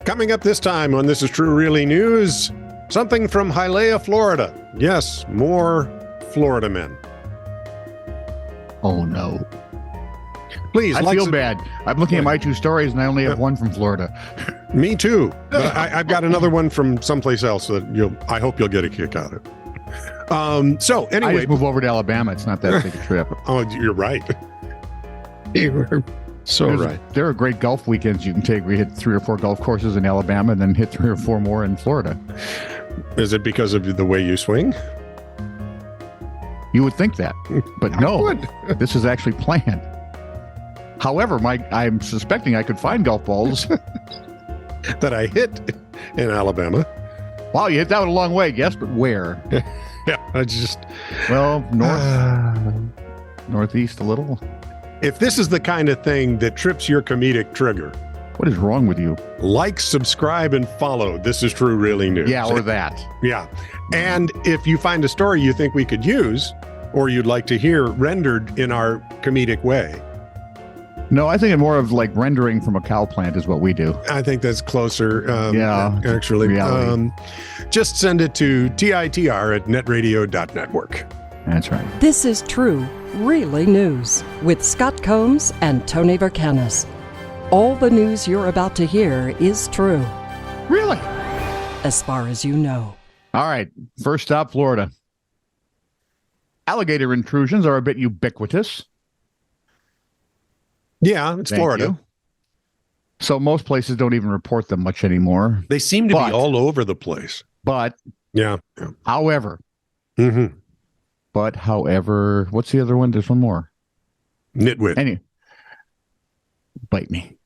Coming up this time on This Is True Really News, something from Hialeah, Florida. Yes, more Florida men. Oh, no. Please, I feel bad. I'm looking at my two stories, and I only have one from Florida. Me too. But I've got another one from someplace else that I hope you'll get a kick out of. So anyway, I just move over to Alabama. It's not that big a trip. Oh, you're right. You're so right. There are great golf weekends you can take. We hit 3 or 4 golf courses in Alabama, and then hit 3 or 4 more in Florida. Is it because of the way you swing? You would think that, but no. This is actually planned. However, I'm suspecting I could find golf balls that I hit in Alabama. Wow, you hit that one a long way. Yes, but where? Yeah, I just... Well, northeast a little. If this is the kind of thing that trips your comedic trigger... What is wrong with you? Like, subscribe, and follow. This is True Really News. Yeah, or that. Yeah. And if you find a story you think we could use, or you'd like to hear rendered in our comedic way... No, I think it's more of like rendering from a cow plant is what we do. I think that's closer. Yeah, actually. Reality. Just send it to TITR@netradio.network. That's right. This is True Really News with Scott Combs and Tony Vercanis. All the news you're about to hear is true. Really? As far as you know. All right. First stop, Florida. Alligator intrusions are a bit ubiquitous. Yeah, it's Florida. So most places don't even report them much anymore. They seem to be all over the place. But, However, however, what's the other one? There's one more. Nitwit. Bite me.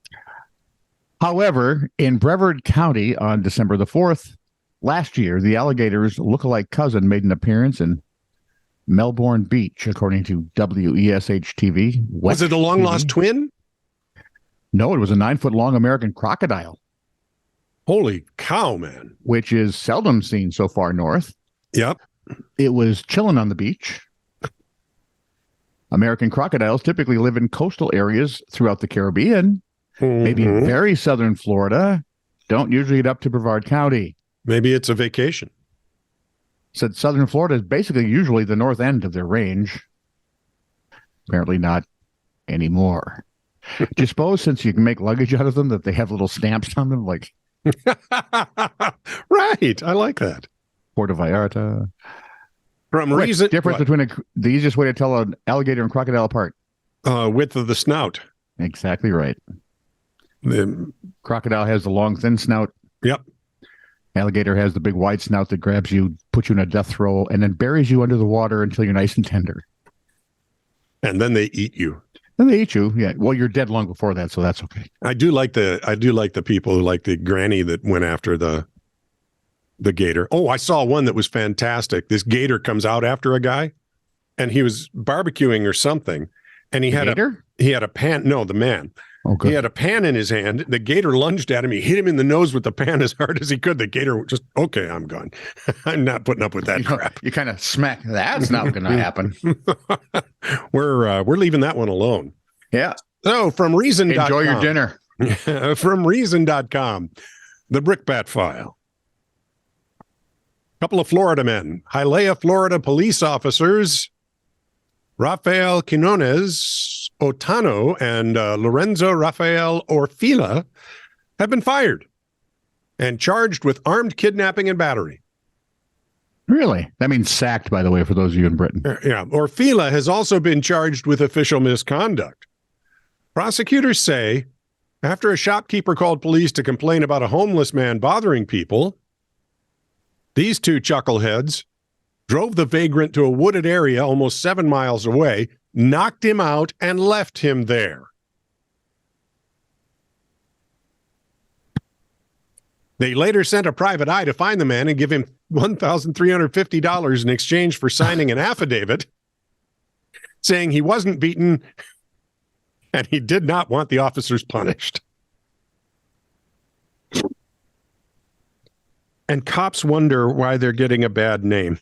However, in Brevard County on December the 4th, last year, the alligator's lookalike cousin made an appearance in Melbourne Beach, according to WESH-TV. Was it a long-lost twin? No, it was a 9-foot-long American crocodile. Holy cow, man. Which is seldom seen so far north. Yep. It was chilling on the beach. American crocodiles typically live in coastal areas throughout the Caribbean, maybe in very southern Florida, don't usually get up to Brevard County. Maybe it's a vacation. Said southern Florida is basically usually the north end of their range. Apparently not anymore. Do you suppose since you can make luggage out of them that they have little stamps on them like right, I like that. Puerto Vallarta. From reason difference between the easiest way to tell an alligator and crocodile apart. Width of the snout. Exactly right. The crocodile has the long thin snout. Yep. Alligator has the big wide snout that grabs you, puts you in a death roll, and then buries you under the water until you're nice and tender. And then they eat you. Then they eat you. Yeah. Well, you're dead long before that, so that's okay. I do like the people who like the granny that went after the gator. Oh, I saw one that was fantastic. This gator comes out after a guy, and he was barbecuing or something, and he had a pan. No, the man. Okay. He had a pan in his hand. The gator lunged at him. He hit him in the nose with the pan as hard as he could. The gator just, okay, I'm gone. I'm not putting up with that crap. You kind of smack. That's not going to happen. We're leaving that one alone. Yeah. So from Reason.com. Enjoy your dinner. From Reason.com, the Brickbat file. A couple of Florida men, Hialeah, Florida police officers, Rafael Quinones Otano and Lorenzo Rafael Orfila have been fired and charged with armed kidnapping and battery. Really? That means sacked, by the way, for those of you in Britain. Yeah. Orfila has also been charged with official misconduct. Prosecutors say after a shopkeeper called police to complain about a homeless man bothering people, these two chuckleheads drove the vagrant to a wooded area almost 7 miles away, knocked him out, and left him there. They later sent a private eye to find the man and give him $1,350 in exchange for signing an affidavit saying he wasn't beaten and he did not want the officers punished. And cops wonder why they're getting a bad name.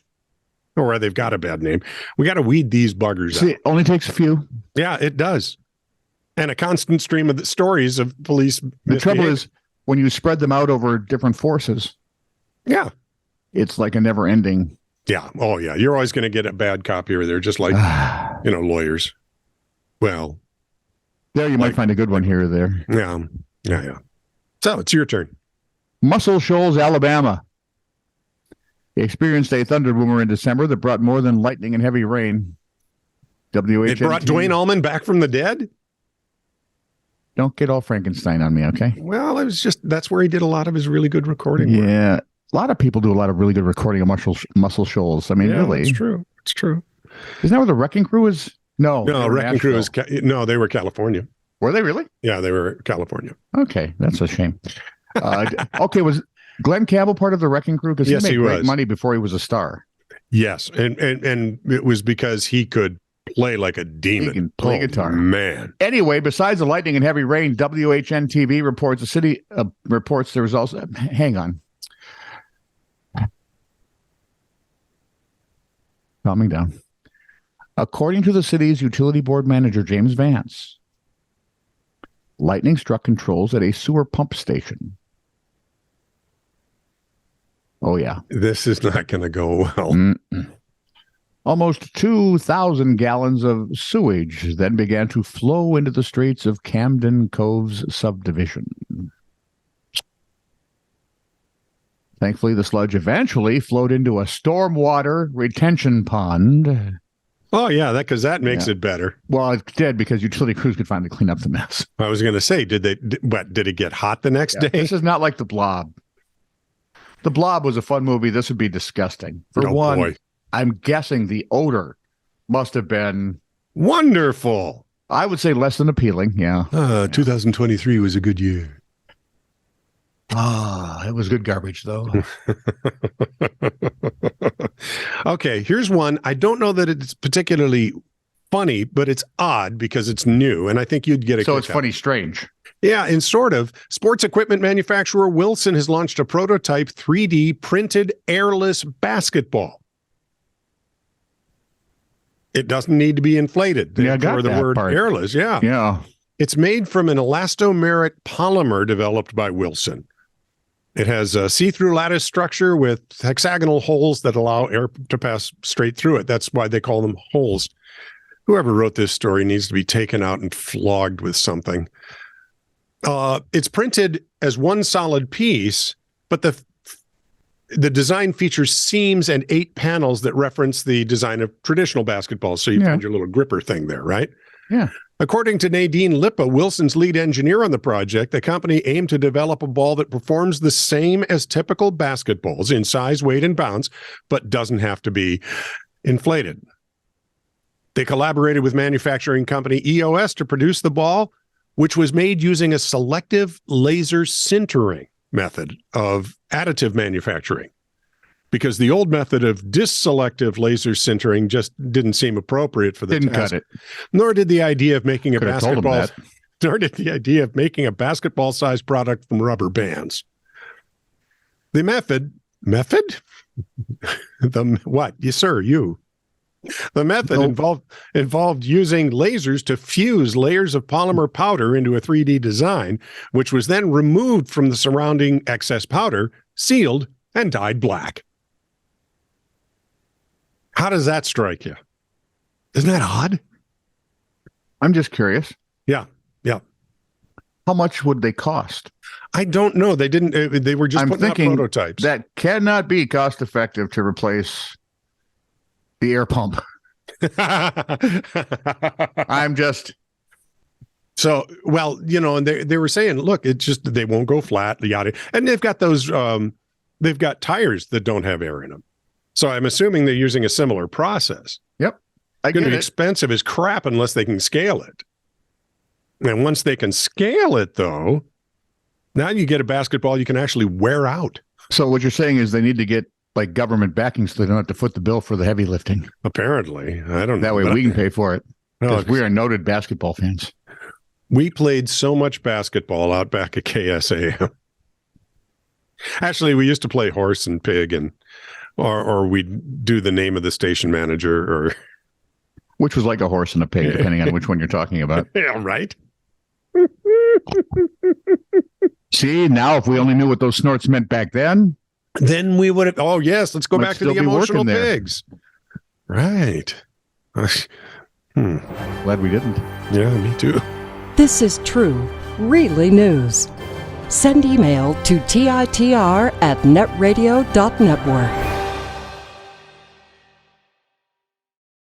Or why they've got a bad name. We got to weed these buggers out. It only takes a few. Yeah, it does. And a constant stream of the stories of police. The trouble is, when you spread them out over different forces, Yeah. it's like a never ending. Yeah. Oh, yeah. You're always going to get a bad copier. They're just like, lawyers. Well, There you might find a good one here or there. yeah. Yeah. Yeah. So it's your turn. Muscle Shoals, Alabama. Experienced a thunder boomer in December that brought more than lightning and heavy rain. WHNT. It brought Dwayne Allman back from the dead? Don't get all Frankenstein on me, okay? Well, that's where he did a lot of his really good recording work. Yeah. A lot of people do a lot of really good recording of Muscle Shoals. I mean, Yeah, really. it's true. It's true. Isn't that where the Wrecking Crew is? No. No, Wrecking Crew is, they were California. Were they really? Yeah, they were California. Okay, that's a shame. Okay, was Glenn Campbell part of the Wrecking Crew? Because Yes, he he made great was. money before he was a star. Yes, and it was because he could play like a demon. He can play guitar. Man. Anyway, besides the lightning and heavy rain, WHN-TV reports the city reports there was also. Hang on. Calming down. According to the city's utility board manager, James Vance, lightning struck controls at a sewer pump station. Oh, yeah. This is not going to go well. Mm-mm. Almost 2,000 gallons of sewage then began to flow into the streets of Camden Cove's subdivision. Thankfully, the sludge eventually flowed into a stormwater retention pond. Oh, yeah, because that makes it better. Well, it did because utility crews could finally clean up the mess. I was going to say, did it get hot the next day? This is not like The Blob. The Blob was a fun movie. This would be disgusting. For one, boy. I'm guessing the odor must have been, Wonderful. I would say, less than appealing. Yeah. 2023 was a good year. It was good garbage, though. Okay, here's one. I don't know that it's particularly funny, but it's odd because it's new, and I think you'd get a So kick it's out. funny, strange. Yeah, and sort of. Sports equipment manufacturer Wilson has launched a prototype 3D printed airless basketball. It doesn't need to be inflated. Yeah, I got for the that word part. airless. Yeah. Yeah. It's made from an elastomeric polymer developed by Wilson. It has a see-through lattice structure with hexagonal holes that allow air to pass straight through it. That's why they call them holes. Whoever wrote this story needs to be taken out and flogged with something. It's printed as one solid piece, but the design features seams and 8 panels that reference the design of traditional basketballs. So you find your little gripper thing there, right? Yeah. According to Nadine Lippa, Wilson's lead engineer on the project, the company aimed to develop a ball that performs the same as typical basketballs in size, weight, and bounce, but doesn't have to be inflated. They collaborated with manufacturing company EOS to produce the ball, which was made using a selective laser sintering method of additive manufacturing, because the old method of disselective laser sintering just didn't seem appropriate for the Didn't task. cut it. Nor did the idea of making Could have told him that. a basketball-sized product from rubber bands. The method? What? Yes, sir, you. The method involved using lasers to fuse layers of polymer powder into a 3D design, which was then removed from the surrounding excess powder, sealed, and dyed black. How does that strike you? Isn't that odd? I'm just curious. Yeah. How much would they cost? I don't know. They didn't. They were just putting out prototypes. That cannot be cost effective to replace the air pump. I'm just. So, well, and they were saying, look, it's just they won't go flat, yada. And they've got those. They've got tires that don't have air in them. So I'm assuming they're using a similar process. Yep. It's going to be expensive as crap unless they can scale it. And once they can scale it, though, now you get a basketball you can actually wear out. So what you're saying is they need to get like government backing so they don't have to foot the bill for the heavy lifting. Apparently. I don't know. That way we can pay for it. Because No, we are noted basketball fans. we played so much basketball out back at KSAM. Actually, we used to play horse and pig, and or we'd do the name of the station manager, or Which was like a horse and a pig, depending on which one you're talking about. yeah, right. See, now if we only knew what those snorts meant back then, Then we would have. Oh yes, let's go Might back to still the be emotional working there. pigs. Right. glad we didn't. Yeah, me too. This is true, really news. Send email to TITR@netradio.network.